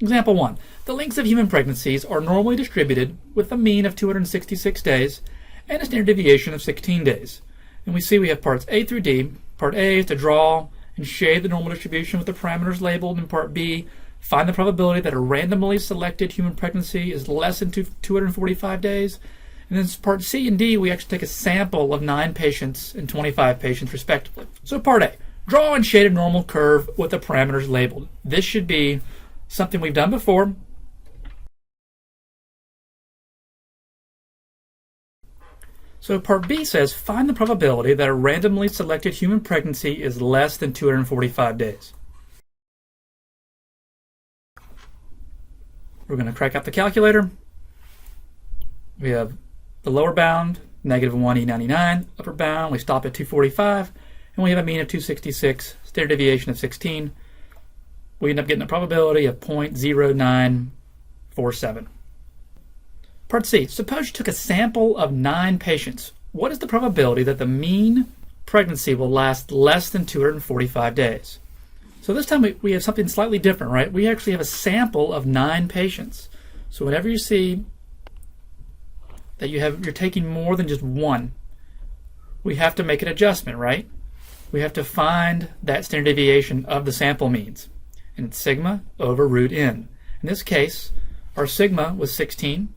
Example 1. The lengths of human pregnancies are normally distributed with a mean of 266 days and a standard deviation of 16 days. And we see we have parts A through D. Part A is to draw and shade the normal distribution with the parameters labeled. In part B, find the probability that a randomly selected human pregnancy is less than 245 days. And then part C and D, we actually take a sample of 9 patients and 25 patients respectively. So part A, draw and shade a normal curve with the parameters labeled. This should be something we've done before. So part B says, find the probability that a randomly selected human pregnancy is less than 245 days. We're going to crack out the calculator. We have the lower bound, -1E99, upper bound, we stop at 245, and we have a mean of 266, standard deviation of 16. We end up getting a probability of 0.0947. Part C, suppose you took a sample of 9 patients. What is the probability that the mean pregnancy will last less than 245 days? So this time we have something slightly different, right? We actually have a sample of 9 patients. So whenever you see that you're taking more than just one, we have to make an adjustment, right? We have to find that standard deviation of the sample means. And it's sigma over root n. In this case, our sigma was 16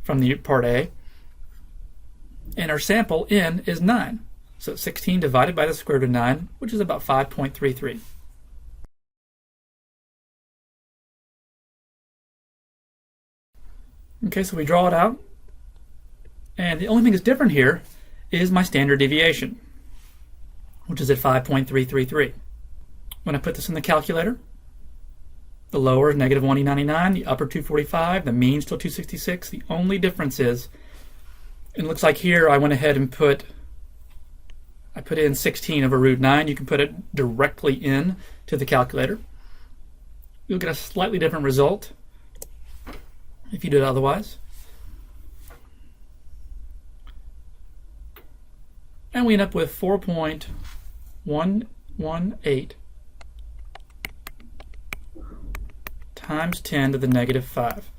from the part A, and our sample n is 9. So 16 divided by the square root of 9, which is about 5.33. Okay, so we draw it out, and the only thing that's different here is my standard deviation, which is at 5.333. When I put this in the calculator, the lower is -1E99, the upper 245, the mean still 266. The only difference is, it looks like here I went ahead and put in 16 over root 9. You can put it directly in to the calculator. You'll get a slightly different result if you did otherwise. And we end up with 4.118 times 10 to the -5.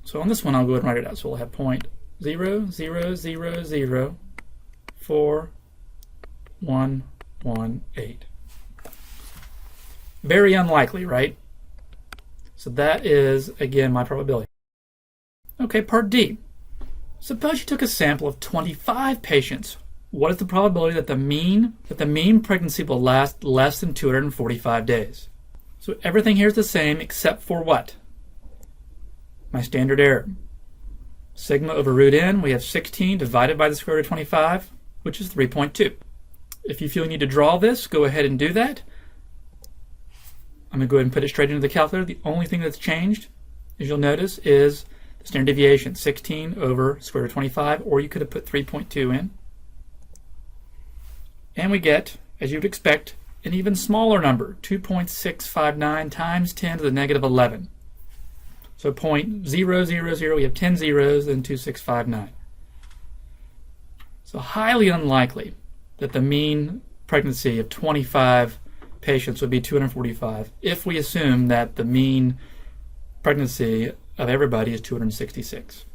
So on this one, I'll go ahead and write it out. So we'll have 0.0000418. Very unlikely, right? So that is, again, my probability. Okay, part D. Suppose you took a sample of 25 patients. What is the probability that the mean pregnancy will last less than 245 days? So everything here is the same except for what? My standard error. Sigma over root n, we have 16 divided by the square root of 25, which is 3.2. If you feel you need to draw this, go ahead and do that. I'm going to go ahead and put it straight into the calculator. The only thing that's changed, as you'll notice, is the standard deviation, 16 over square root of 25, or you could have put 3.2 in. And we get, as you would expect, an even smaller number, 2.659 times 10 to the -11. So 0.000, we have 10 zeros, then 2.659. So highly unlikely that the mean pregnancy of 25 patients would be 245 if we assume that the mean pregnancy of everybody is 266.